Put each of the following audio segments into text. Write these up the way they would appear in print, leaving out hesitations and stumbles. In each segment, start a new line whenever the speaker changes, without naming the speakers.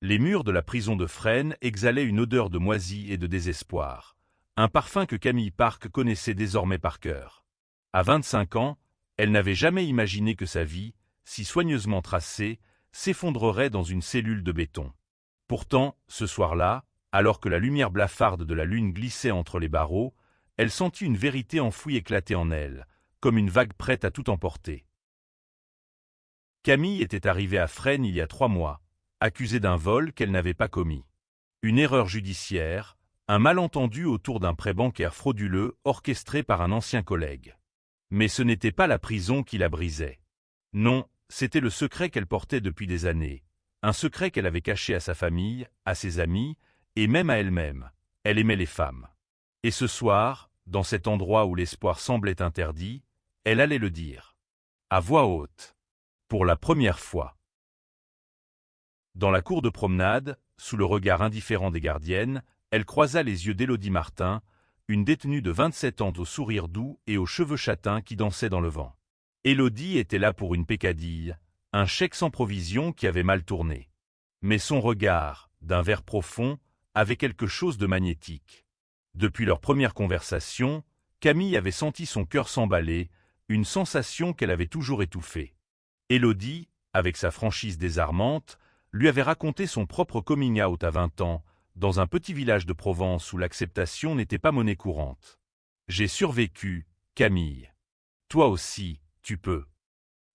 Les murs de la prison de Fresnes exhalaient une odeur de moisi et de désespoir, un parfum que Camille Park connaissait désormais par cœur. À 25 ans, elle n'avait jamais imaginé que sa vie, si soigneusement tracée, s'effondrerait dans une cellule de béton. Pourtant, ce soir-là, alors que la lumière blafarde de la lune glissait entre les barreaux, elle sentit une vérité enfouie éclater en elle, comme une vague prête à tout emporter. Camille était arrivée à Fresnes il y a 3 mois, accusée d'un vol qu'elle n'avait pas commis. Une erreur judiciaire, un malentendu autour d'un prêt bancaire frauduleux orchestré par un ancien collègue. Mais ce n'était pas la prison qui la brisait. Non, c'était le secret qu'elle portait depuis des années, un secret qu'elle avait caché à sa famille, à ses amis, et même à elle-même. Elle aimait les femmes. Et ce soir, dans cet endroit où l'espoir semblait interdit, elle allait le dire. À voix haute. Pour la première fois. Dans la cour de promenade, sous le regard indifférent des gardiennes, elle croisa les yeux d'Élodie Martin, une détenue de 27 ans au sourire doux et aux cheveux châtains qui dansaient dans le vent. Élodie était là pour une peccadille, un chèque sans provision qui avait mal tourné. Mais son regard, d'un vert profond, avait quelque chose de magnétique. Depuis leur première conversation, Camille avait senti son cœur s'emballer, une sensation qu'elle avait toujours étouffée. Élodie, avec sa franchise désarmante, lui avait raconté son propre coming out à 20 ans, dans un petit village de Provence où l'acceptation n'était pas monnaie courante. « J'ai survécu, Camille. Toi aussi, tu peux. »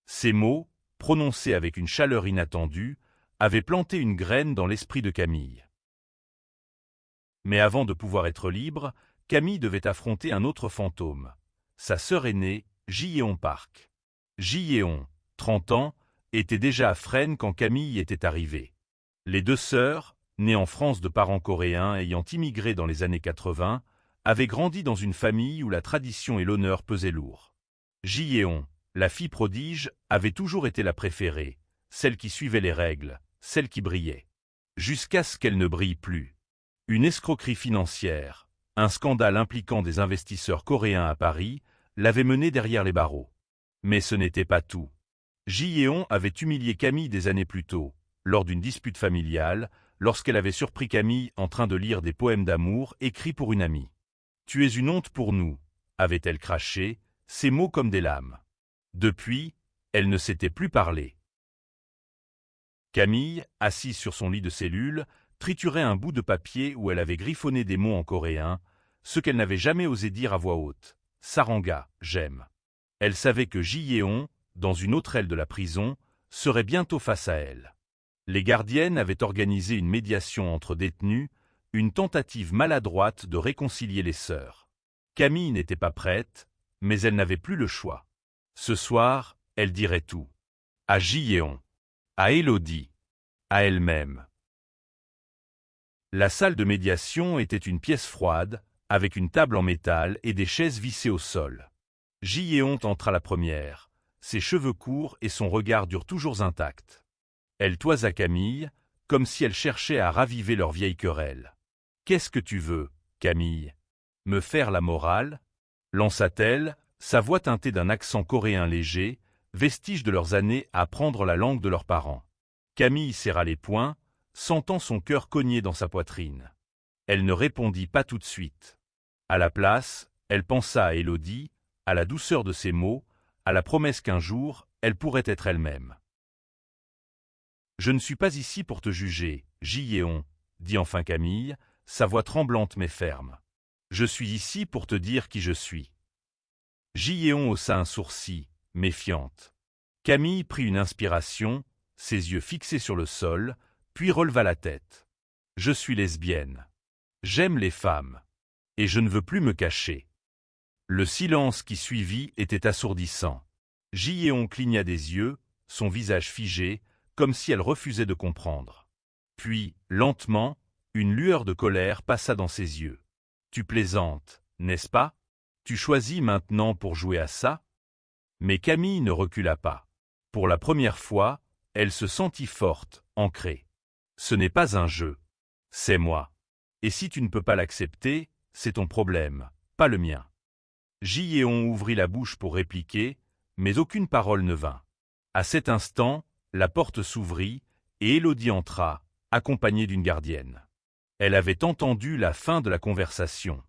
Ces mots, prononcés avec une chaleur inattendue, avaient planté une graine dans l'esprit de Camille. Mais avant de pouvoir être libre, Camille devait affronter un autre fantôme, sa sœur aînée, Jilléon Park. Jilléon, 30 ans, était déjà à Fresnes quand Camille y était arrivée. Les 2 sœurs, nées en France de parents coréens ayant immigré dans les années 80, avaient grandi dans une famille où la tradition et l'honneur pesaient lourd. Jilléon, la fille prodige, avait toujours été la préférée, celle qui suivait les règles, celle qui brillait. Jusqu'à ce qu'elle ne brille plus. Une escroquerie financière, un scandale impliquant des investisseurs coréens à Paris, l'avait menée derrière les barreaux. Mais ce n'était pas tout. Jilléon avait humilié Camille des années plus tôt, lors d'une dispute familiale, lorsqu'elle avait surpris Camille en train de lire des poèmes d'amour écrits pour une amie. « Tu es une honte pour nous », avait-elle craché, ces mots comme des lames. Depuis, elle ne s'était plus parlé. Camille, assise sur son lit de cellule, triturait un bout de papier où elle avait griffonné des mots en coréen, ce qu'elle n'avait jamais osé dire à voix haute. « Saranga, j'aime ». Elle savait que Jilléon, dans une autre aile de la prison, serait bientôt face à elle. Les gardiennes avaient organisé une médiation entre détenus, une tentative maladroite de réconcilier les sœurs. Camille n'était pas prête, mais elle n'avait plus le choix. Ce soir, elle dirait tout. À Jilléon, à Élodie, à elle-même. La salle de médiation était une pièce froide, avec une table en métal et des chaises vissées au sol. Jilléon entra la première. Ses cheveux courts et son regard durent toujours intacts. Elle toisa Camille, comme si elle cherchait à raviver leur vieille querelle. « Qu'est-ce que tu veux, Camille? Me faire la morale ?» lança-t-elle, sa voix teintée d'un accent coréen léger, vestige de leurs années à apprendre la langue de leurs parents. Camille serra les poings, sentant son cœur cogner dans sa poitrine. Elle ne répondit pas tout de suite. À la place, elle pensa à Élodie, à la douceur de ses mots, à la promesse qu'un jour, elle pourrait être elle-même. « Je ne suis pas ici pour te juger, Jilléon, » dit enfin Camille, sa voix tremblante mais ferme. « Je suis ici pour te dire qui je suis. » Jilléon haussa un sourcil, méfiante. Camille prit une inspiration, ses yeux fixés sur le sol, puis releva la tête. « Je suis lesbienne. J'aime les femmes. Et je ne veux plus me cacher. » Le silence qui suivit était assourdissant. Jilléon cligna des yeux, son visage figé, comme si elle refusait de comprendre. Puis, lentement, une lueur de colère passa dans ses yeux. « Tu plaisantes, n'est-ce pas? Tu choisis maintenant pour jouer à ça ?» Mais Camille ne recula pas. Pour la première fois, elle se sentit forte, ancrée. « Ce n'est pas un jeu. C'est moi. Et si tu ne peux pas l'accepter, c'est ton problème, pas le mien. » Jilléon ouvrit la bouche pour répliquer, mais aucune parole ne vint. À cet instant, la porte s'ouvrit et Élodie entra, accompagnée d'une gardienne. Elle avait entendu la fin de la conversation.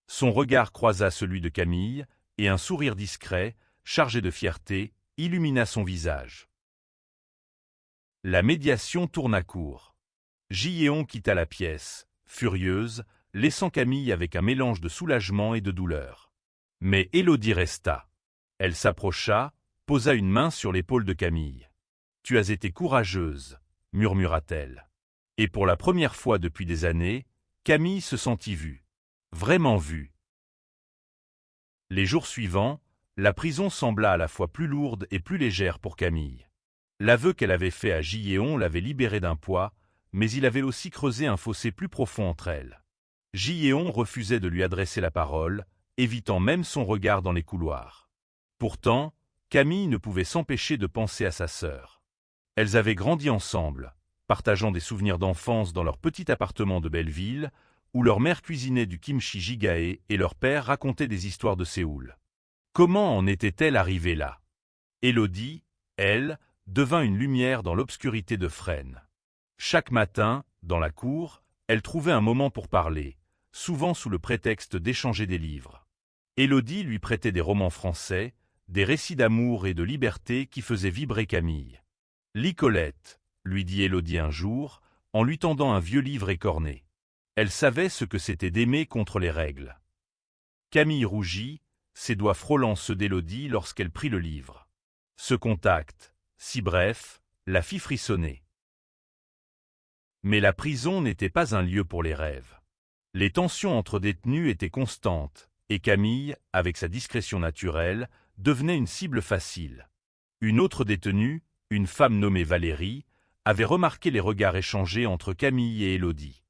Son regard croisa celui de Camille, et un sourire discret, chargé de fierté, illumina son visage. La médiation tourna court. Giéon quitta la pièce, furieuse, laissant Camille avec un mélange de soulagement et de douleur. Mais Élodie resta. Elle s'approcha, posa une main sur l'épaule de Camille. « Tu as été courageuse », murmura-t-elle. Et pour la première fois depuis des années, Camille se sentit vue. Vraiment vue. Les jours suivants, la prison sembla à la fois plus lourde et plus légère pour Camille. L'aveu qu'elle avait fait à Giéon l'avait libérée d'un poids, mais il avait aussi creusé un fossé plus profond entre elles. Giéon refusait de lui adresser la parole, évitant même son regard dans les couloirs. Pourtant, Camille ne pouvait s'empêcher de penser à sa sœur. Elles avaient grandi ensemble, partageant des souvenirs d'enfance dans leur petit appartement de Belleville, où leur mère cuisinait du kimchi jjigae et leur père racontait des histoires de Séoul. Comment en était-elle arrivée là? Élodie, elle, devint une lumière dans l'obscurité de Fresnes. Chaque matin, dans la cour, elle trouvait un moment pour parler, souvent sous le prétexte d'échanger des livres. Élodie lui prêtait des romans français, des récits d'amour et de liberté qui faisaient vibrer Camille. « Lis Colette », lui dit Élodie un jour, en lui tendant un vieux livre écorné. Elle savait ce que c'était d'aimer contre les règles. Camille rougit, ses doigts frôlant ceux d'Élodie lorsqu'elle prit le livre. Ce contact, si bref, la fit frissonner. Mais la prison n'était pas un lieu pour les rêves. Les tensions entre détenus étaient constantes, et Camille, avec sa discrétion naturelle, devenait une cible facile. Une autre détenue, une femme nommée Valérie, avait remarqué les regards échangés entre Camille et Élodie.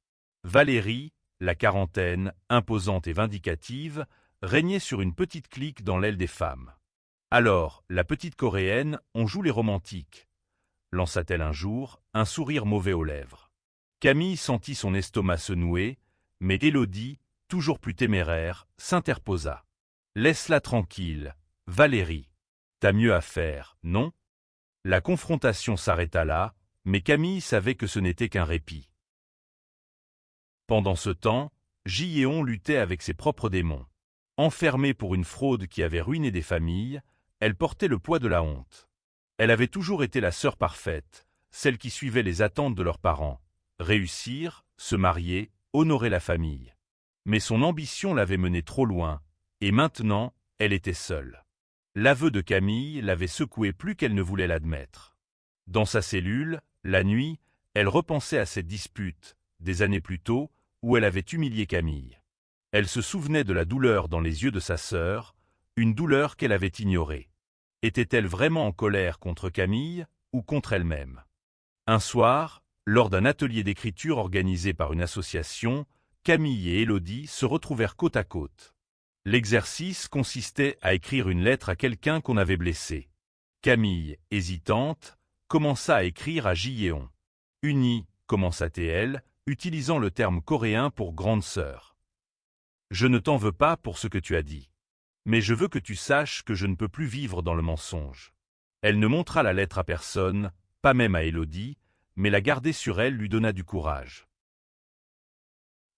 Valérie, la quarantaine, imposante et vindicative, régnait sur une petite clique dans l'aile des femmes. « Alors, la petite coréenne, on joue les romantiques », lança-t-elle un jour, un sourire mauvais aux lèvres. Camille sentit son estomac se nouer, mais Élodie, toujours plus téméraire, s'interposa. « Laisse-la tranquille, Valérie. T'as mieux à faire, non ?» La confrontation s'arrêta là, mais Camille savait que ce n'était qu'un répit. Pendant ce temps, Giéon luttait avec ses propres démons. Enfermée pour une fraude qui avait ruiné des familles, elle portait le poids de la honte. Elle avait toujours été la sœur parfaite, celle qui suivait les attentes de leurs parents. Réussir, se marier, honorer la famille. Mais son ambition l'avait menée trop loin, et maintenant, elle était seule. L'aveu de Camille l'avait secouée plus qu'elle ne voulait l'admettre. Dans sa cellule, la nuit, elle repensait à cette dispute, des années plus tôt, où elle avait humilié Camille. Elle se souvenait de la douleur dans les yeux de sa sœur, une douleur qu'elle avait ignorée. Était-elle vraiment en colère contre Camille ou contre elle-même? Un soir, lors d'un atelier d'écriture organisé par une association, Camille et Élodie se retrouvèrent côte à côte. L'exercice consistait à écrire une lettre à quelqu'un qu'on avait blessé. Camille, hésitante, commença à écrire à Giéon. « Unie », commença-t-elle, utilisant le terme coréen pour grande sœur. « Je ne t'en veux pas pour ce que tu as dit. Mais je veux que tu saches que je ne peux plus vivre dans le mensonge. » Elle ne montra la lettre à personne, pas même à Élodie, mais la garder sur elle lui donna du courage.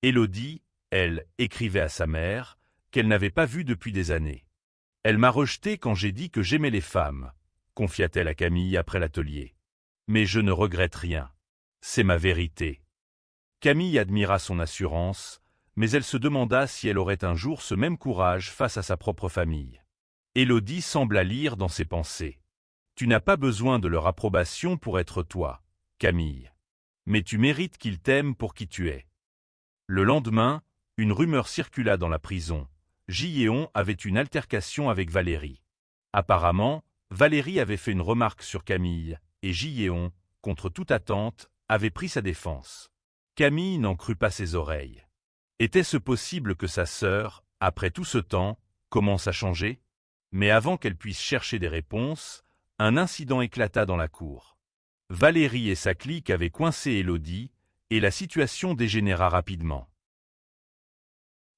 Élodie, elle, écrivait à sa mère, qu'elle n'avait pas vue depuis des années. « Elle m'a rejeté quand j'ai dit que j'aimais les femmes », confia-t-elle à Camille après l'atelier. « Mais je ne regrette rien. C'est ma vérité. » Camille admira son assurance, mais elle se demanda si elle aurait un jour ce même courage face à sa propre famille. Élodie sembla lire dans ses pensées. « Tu n'as pas besoin de leur approbation pour être toi, Camille. Mais tu mérites qu'ils t'aiment pour qui tu es. » Le lendemain, une rumeur circula dans la prison. Giéon avait une altercation avec Valérie. Apparemment, Valérie avait fait une remarque sur Camille, et Giéon, contre toute attente, avait pris sa défense. Camille n'en crut pas ses oreilles. Était-ce possible que sa sœur, après tout ce temps, commence à changer? Mais avant qu'elle puisse chercher des réponses, un incident éclata dans la cour. Valérie et sa clique avaient coincé Élodie, et la situation dégénéra rapidement.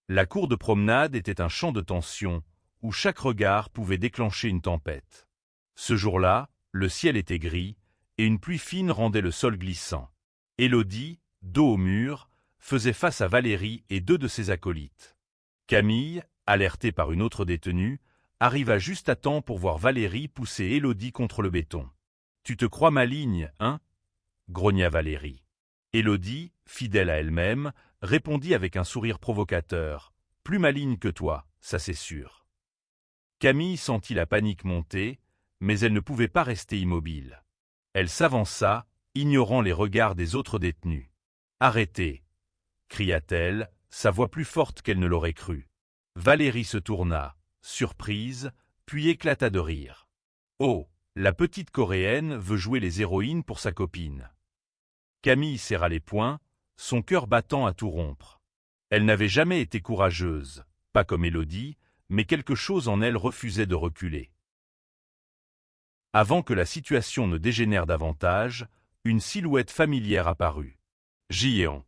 La cour de promenade était un champ de tension, où chaque regard pouvait déclencher une tempête. Ce jour-là, le ciel était gris, et une pluie fine rendait le sol glissant. Élodie, dos au mur, faisait face à Valérie et 2 de ses acolytes. Camille, alertée par une autre détenue, arriva juste à temps pour voir Valérie pousser Élodie contre le béton. « Tu te crois maligne, hein » grogna Valérie. Élodie, fidèle à elle-même, répondit avec un sourire provocateur. « Plus maligne que toi, ça c'est sûr. » Camille sentit la panique monter, mais elle ne pouvait pas rester immobile. Elle s'avança, ignorant les regards des autres détenus. « Arrêtez !» cria-t-elle, sa voix plus forte qu'elle ne l'aurait cru. Valérie se tourna, surprise, puis éclata de rire. « Oh, la petite Coréenne veut jouer les héroïnes pour sa copine. » Camille serra les poings, son cœur battant à tout rompre. Elle n'avait jamais été courageuse, pas comme Élodie, mais quelque chose en elle refusait de reculer. Avant que la situation ne dégénère davantage, une silhouette familière apparut. Giéon.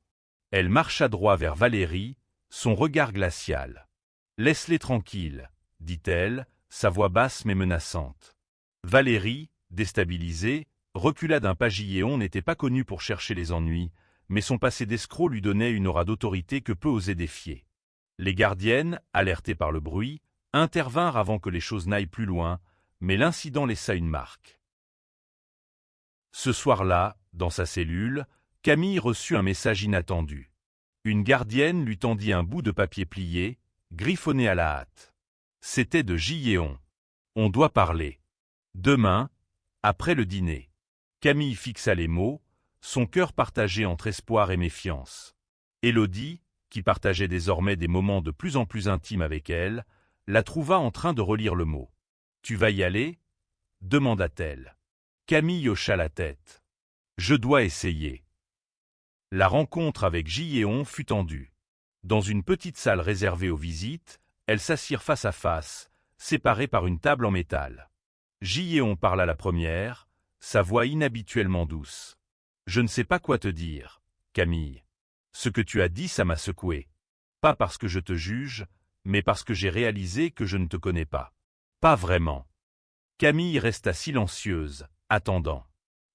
Elle marcha droit vers Valérie, son regard glacial. « Laisse-les tranquilles, » dit-elle, sa voix basse mais menaçante. Valérie, déstabilisée, recula d'un pas. Giéon n'était pas connu pour chercher les ennuis, mais son passé d'escroc lui donnait une aura d'autorité que peu osaient défier. Les gardiennes, alertées par le bruit, intervinrent avant que les choses n'aillent plus loin, mais l'incident laissa une marque. Ce soir-là, dans sa cellule, Camille reçut un message inattendu. Une gardienne lui tendit un bout de papier plié, griffonné à la hâte. C'était de Giéon. « On doit parler. Demain, après le dîner. » Camille fixa les mots, son cœur partagé entre espoir et méfiance. Élodie, qui partageait désormais des moments de plus en plus intimes avec elle, la trouva en train de relire le mot. « Tu vas y aller » demanda-t-elle. Camille hocha la tête. « Je dois essayer. » La rencontre avec Giéon fut tendue. Dans une petite salle réservée aux visites, elles s'assirent face à face, séparées par une table en métal. Giéon parla la première, sa voix inhabituellement douce. « Je ne sais pas quoi te dire, Camille. Ce que tu as dit, ça m'a secoué. Pas parce que je te juge, mais parce que j'ai réalisé que je ne te connais pas. Pas vraiment. » Camille resta silencieuse, attendant.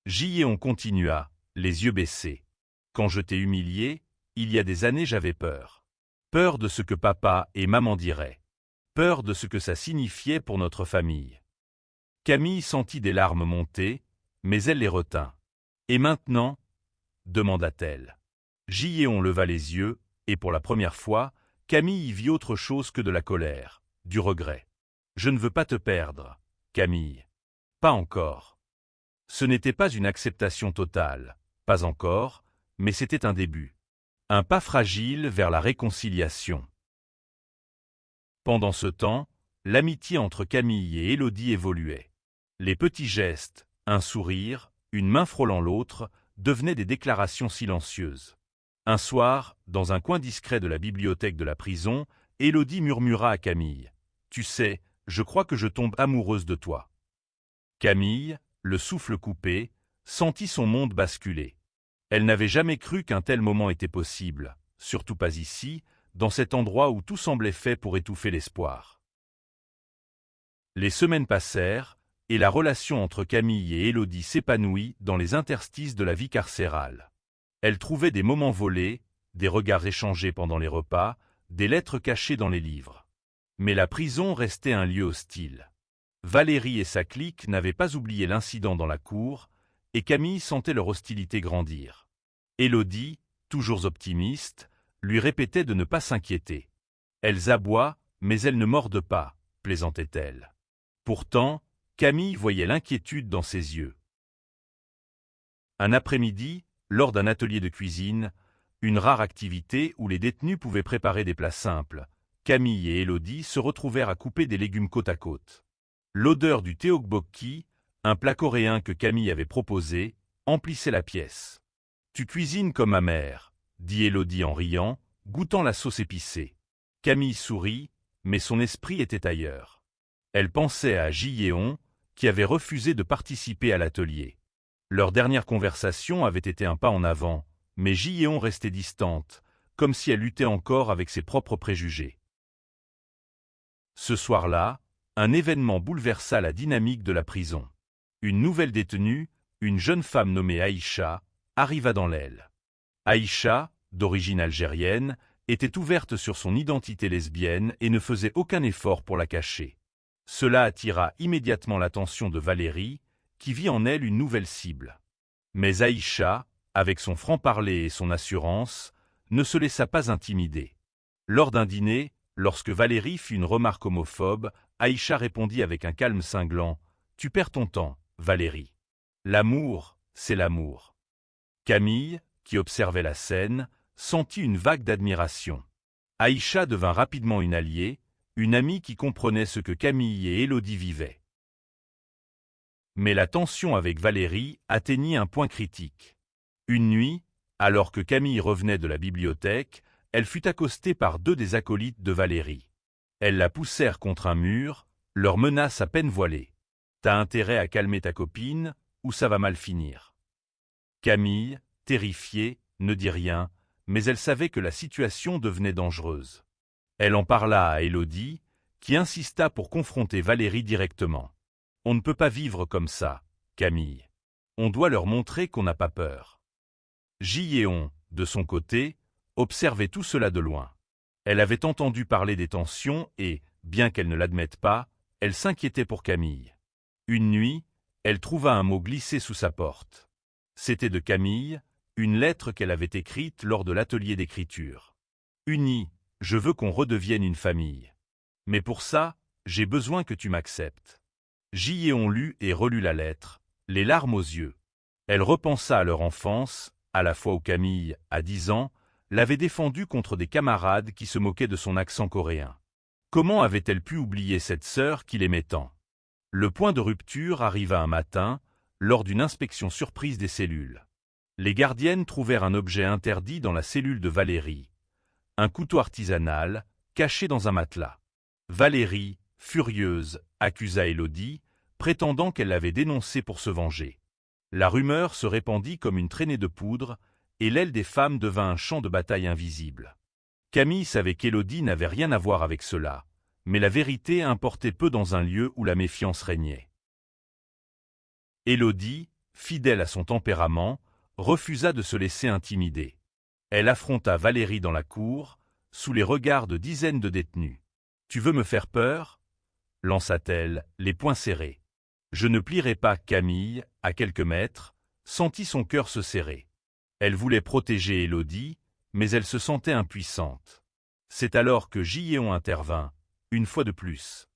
Giéon continua, les yeux baissés. « Quand je t'ai humilié, il y a des années j'avais peur. Peur de ce que papa et maman diraient. Peur de ce que ça signifiait pour notre famille. » Camille sentit des larmes monter, mais elle les retint. « Et maintenant » demanda-t-elle. Giéon leva les yeux, et pour la première fois, Camille y vit autre chose que de la colère, du regret. « Je ne veux pas te perdre, Camille. Pas encore. » Ce n'était pas une acceptation totale, pas encore, mais c'était un début. Un pas fragile vers la réconciliation. Pendant ce temps, l'amitié entre Camille et Élodie évoluait. Les petits gestes, un sourire, une main frôlant l'autre, devenaient des déclarations silencieuses. Un soir, dans un coin discret de la bibliothèque de la prison, Élodie murmura à Camille. « Tu sais, je crois que je tombe amoureuse de toi. » Camille, le souffle coupé, sentit son monde basculer. Elle n'avait jamais cru qu'un tel moment était possible, surtout pas ici, dans cet endroit où tout semblait fait pour étouffer l'espoir. Les semaines passèrent, et la relation entre Camille et Élodie s'épanouit dans les interstices de la vie carcérale. Elle trouvait des moments volés, des regards échangés pendant les repas, des lettres cachées dans les livres. Mais la prison restait un lieu hostile. Valérie et sa clique n'avaient pas oublié l'incident dans la cour, et Camille sentait leur hostilité grandir. Élodie, toujours optimiste, lui répétait de ne pas s'inquiéter. « Elles aboient, mais elles ne mordent pas », plaisantait-elle. Pourtant, Camille voyait l'inquiétude dans ses yeux. Un après-midi, lors d'un atelier de cuisine, une rare activité où les détenus pouvaient préparer des plats simples, Camille et Élodie se retrouvèrent à couper des légumes côte à côte. L'odeur du tteokbokki, un plat coréen que Camille avait proposé, emplissait la pièce. « Tu cuisines comme ma mère », dit Élodie en riant, goûtant la sauce épicée. Camille sourit, mais son esprit était ailleurs. Elle pensait à Giéon, qui avait refusé de participer à l'atelier. Leur dernière conversation avait été un pas en avant, mais Giéon restait distante, comme si elle luttait encore avec ses propres préjugés. Ce soir-là, un événement bouleversa la dynamique de la prison. Une nouvelle détenue, une jeune femme nommée Aïcha, arriva dans l'aile. Aïcha, d'origine algérienne, était ouverte sur son identité lesbienne et ne faisait aucun effort pour la cacher. Cela attira immédiatement l'attention de Valérie, qui vit en elle une nouvelle cible. Mais Aïcha, avec son franc-parler et son assurance, ne se laissa pas intimider. Lors d'un dîner, lorsque Valérie fit une remarque homophobe, Aïcha répondit avec un calme cinglant « Tu perds ton temps, Valérie. L'amour, c'est l'amour. » Camille, qui observait la scène, sentit une vague d'admiration. Aïcha devint rapidement une alliée, une amie qui comprenait ce que Camille et Élodie vivaient. Mais la tension avec Valérie atteignit un point critique. Une nuit, alors que Camille revenait de la bibliothèque, elle fut accostée par deux des acolytes de Valérie. Elles la poussèrent contre un mur, leur menace à peine voilée. « T'as intérêt à calmer ta copine, ou ça va mal finir. » Camille, terrifiée, ne dit rien, mais elle savait que la situation devenait dangereuse. Elle en parla à Élodie, qui insista pour confronter Valérie directement. « On ne peut pas vivre comme ça, Camille. On doit leur montrer qu'on n'a pas peur. » Giéon, de son côté, observait tout cela de loin. Elle avait entendu parler des tensions et, bien qu'elle ne l'admette pas, elle s'inquiétait pour Camille. Une nuit, elle trouva un mot glissé sous sa porte. C'était de Camille, une lettre qu'elle avait écrite lors de l'atelier d'écriture. « Unis, je veux qu'on redevienne une famille. Mais pour ça, j'ai besoin que tu m'acceptes. » Giéon lut et relut la lettre, les larmes aux yeux. Elle repensa à leur enfance, à la fois où Camille, à 10 ans, l'avait défendue contre des camarades qui se moquaient de son accent coréen. Comment avait-elle pu oublier cette sœur qui l'aimait tant? Le point de rupture arriva un matin, lors d'une inspection surprise des cellules. Les gardiennes trouvèrent un objet interdit dans la cellule de Valérie. Un couteau artisanal, caché dans un matelas. Valérie, furieuse, accusa Élodie, prétendant qu'elle l'avait dénoncé pour se venger. La rumeur se répandit comme une traînée de poudre, et l'aile des femmes devint un champ de bataille invisible. Camille savait qu'Élodie n'avait rien à voir avec cela, mais la vérité importait peu dans un lieu où la méfiance régnait. Élodie, fidèle à son tempérament, refusa de se laisser intimider. Elle affronta Valérie dans la cour, sous les regards de dizaines de détenus. « Tu veux me faire peur ?» lança-t-elle, les poings serrés. « Je ne plierai pas. » Camille, à quelques mètres, sentit son cœur se serrer. Elle voulait protéger Élodie, mais elle se sentait impuissante. C'est alors que Giéon intervint, une fois de plus.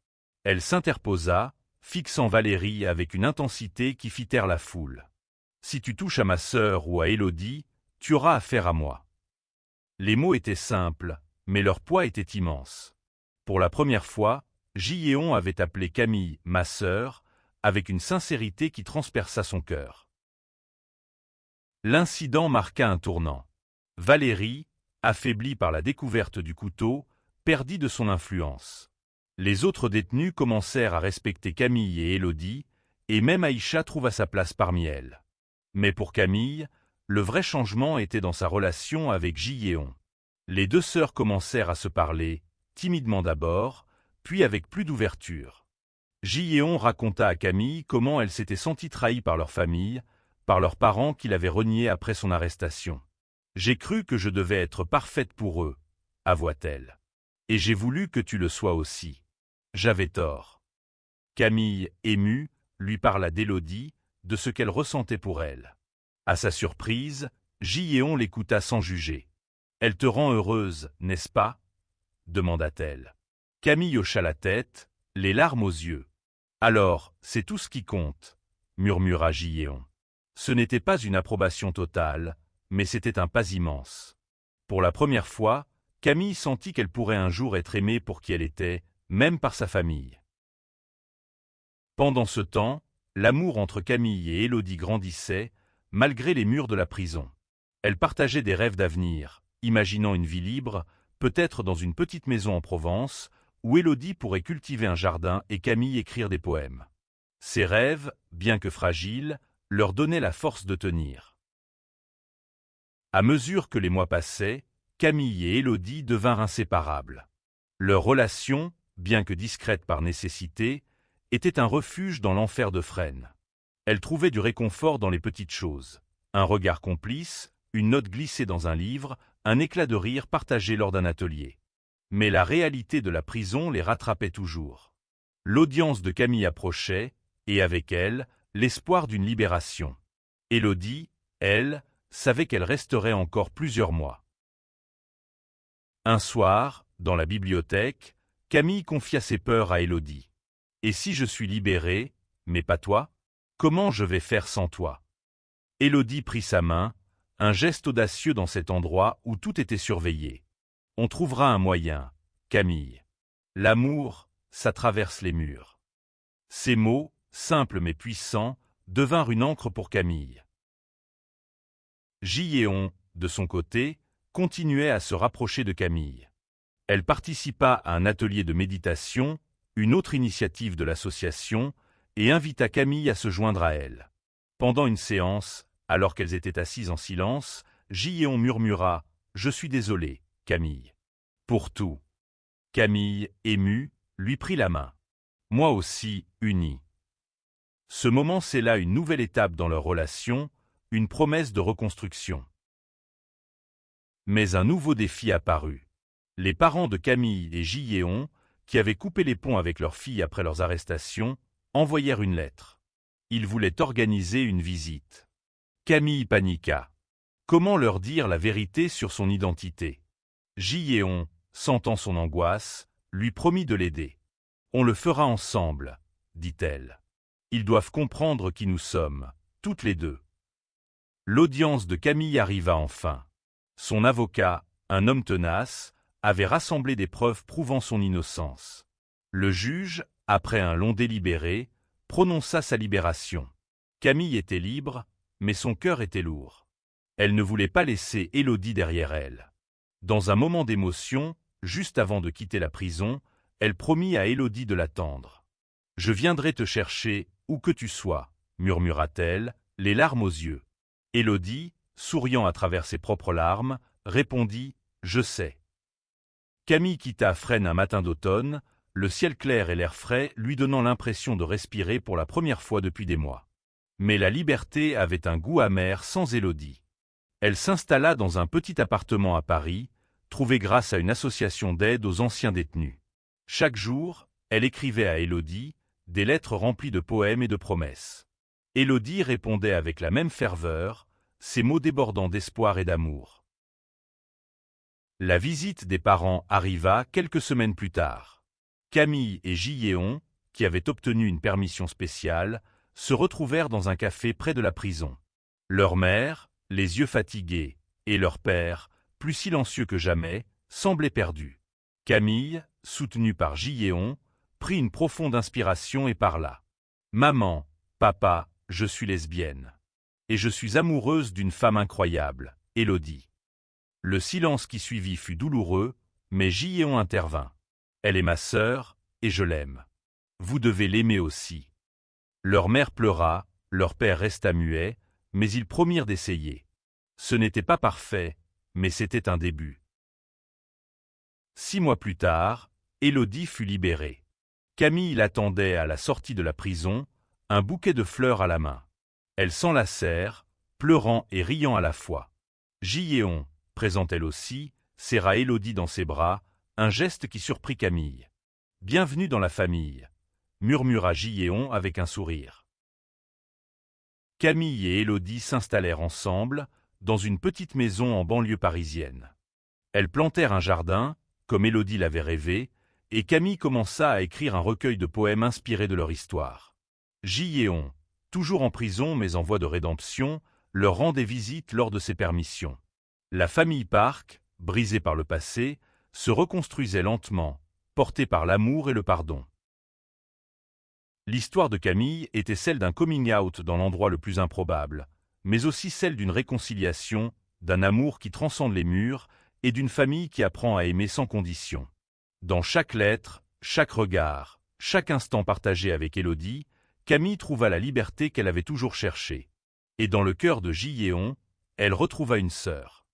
Elle s'interposa, fixant Valérie avec une intensité qui fit taire la foule. « Si tu touches à ma sœur ou à Élodie, tu auras affaire à moi. » Les mots étaient simples, mais leur poids était immense. Pour la première fois, Giéon avait appelé Camille « ma sœur », avec une sincérité qui transperça son cœur. L'incident marqua un tournant. Valérie, affaiblie par la découverte du couteau, perdit de son influence. Les autres détenus commencèrent à respecter Camille et Élodie, et même Aïcha trouva sa place parmi elles. Mais pour Camille, le vrai changement était dans sa relation avec Giéon. Les deux sœurs commencèrent à se parler, timidement d'abord, puis avec plus d'ouverture. Giéon raconta à Camille comment elle s'était sentie trahie par leur famille, par leurs parents qui l'avaient reniée après son arrestation. « J'ai cru que je devais être parfaite pour eux, » avoua-t-elle. « Et j'ai voulu que tu le sois aussi. J'avais tort. » Camille, émue, lui parla d'Élodie, de ce qu'elle ressentait pour elle. À sa surprise, Giéon l'écouta sans juger. « Elle te rend heureuse, n'est-ce pas ?» demanda-t-elle. Camille hocha la tête, les larmes aux yeux. « Alors, c'est tout ce qui compte, » murmura Giéon. Ce n'était pas une approbation totale, mais c'était un pas immense. Pour la première fois, Camille sentit qu'elle pourrait un jour être aimée pour qui elle était, même par sa famille. Pendant ce temps, l'amour entre Camille et Élodie grandissait, malgré les murs de la prison. Elles partageaient des rêves d'avenir, imaginant une vie libre, peut-être dans une petite maison en Provence, où Élodie pourrait cultiver un jardin et Camille écrire des poèmes. Ces rêves, bien que fragiles, leur donnaient la force de tenir. À mesure que les mois passaient, Camille et Élodie devinrent inséparables. Leur relation, bien que discrète par nécessité, était un refuge dans l'enfer de Fresnes. Elles trouvaient du réconfort dans les petites choses. Un regard complice, une note glissée dans un livre, un éclat de rire partagé lors d'un atelier. Mais la réalité de la prison les rattrapait toujours. L'audience de Camille approchait, et avec elle, l'espoir d'une libération. Élodie, elle, savait qu'elle resterait encore plusieurs mois. Un soir, dans la bibliothèque, Camille confia ses peurs à Élodie. « Et si je suis libérée, mais pas toi? Comment je vais faire sans toi ?» Élodie prit sa main, un geste audacieux dans cet endroit où tout était surveillé. « On trouvera un moyen, Camille. L'amour, ça traverse les murs. » Ces mots, simples mais puissants, devinrent une encre pour Camille. Giéon, de son côté, continuait à se rapprocher de Camille. Elle participa à un atelier de méditation, une autre initiative de l'association, et invita Camille à se joindre à elle. Pendant une séance, alors qu'elles étaient assises en silence, Giéon murmura « Je suis désolé, Camille. » Pour tout. Camille, émue, lui prit la main. Moi aussi, unie. Ce moment scella une nouvelle étape dans leur relation, une promesse de reconstruction. Mais un nouveau défi apparut. Les parents de Camille et Giéon, qui avaient coupé les ponts avec leur fille après leurs arrestations, envoyèrent une lettre. Ils voulaient organiser une visite. Camille paniqua. Comment leur dire la vérité sur son identité? Giéon, sentant son angoisse, lui promit de l'aider. « On le fera ensemble, » dit-elle. « Ils doivent comprendre qui nous sommes, toutes les deux. » L'audience de Camille arriva enfin. Son avocat, un homme tenace, avait rassemblé des preuves prouvant son innocence. Le juge, après un long délibéré, prononça sa libération. Camille était libre, mais son cœur était lourd. Elle ne voulait pas laisser Élodie derrière elle. Dans un moment d'émotion, juste avant de quitter la prison, elle promit à Élodie de l'attendre. « Je viendrai te chercher, où que tu sois, » murmura-t-elle, les larmes aux yeux. Élodie, souriant à travers ses propres larmes, répondit « Je sais ». Camille quitta Fresnes un matin d'automne, le ciel clair et l'air frais lui donnant l'impression de respirer pour la première fois depuis des mois. Mais la liberté avait un goût amer sans Élodie. Elle s'installa dans un petit appartement à Paris, trouvé grâce à une association d'aide aux anciens détenus. Chaque jour, elle écrivait à Élodie des lettres remplies de poèmes et de promesses. Élodie répondait avec la même ferveur, ses mots débordant d'espoir et d'amour. La visite des parents arriva quelques semaines plus tard. Camille et Giéon, qui avaient obtenu une permission spéciale, se retrouvèrent dans un café près de la prison. Leur mère, les yeux fatigués, et leur père, plus silencieux que jamais, semblaient perdus. Camille, soutenue par Giéon, prit une profonde inspiration et parla. « Maman, papa, je suis lesbienne. Et je suis amoureuse d'une femme incroyable, Élodie. » Le silence qui suivit fut douloureux, mais Giéon intervint. « Elle est ma sœur, et je l'aime. Vous devez l'aimer aussi. » Leur mère pleura, leur père resta muet, mais ils promirent d'essayer. Ce n'était pas parfait, mais c'était un début. 6 mois plus tard, Élodie fut libérée. Camille l'attendait à la sortie de la prison, un bouquet de fleurs à la main. Elles s'enlacèrent, pleurant et riant à la fois. Giéon, présente elle aussi, serra Élodie dans ses bras, un geste qui surprit Camille. « Bienvenue dans la famille », murmura Giéon avec un sourire. Camille et Élodie s'installèrent ensemble, dans une petite maison en banlieue parisienne. Elles plantèrent un jardin, comme Élodie l'avait rêvé, et Camille commença à écrire un recueil de poèmes inspirés de leur histoire. Giéon, toujours en prison mais en voie de rédemption, leur rendait visite lors de ses permissions. La famille Park, brisée par le passé, se reconstruisait lentement, portée par l'amour et le pardon. L'histoire de Camille était celle d'un coming out dans l'endroit le plus improbable, mais aussi celle d'une réconciliation, d'un amour qui transcende les murs et d'une famille qui apprend à aimer sans condition. Dans chaque lettre, chaque regard, chaque instant partagé avec Élodie, Camille trouva la liberté qu'elle avait toujours cherchée. Et dans le cœur de Giéon, elle retrouva une sœur.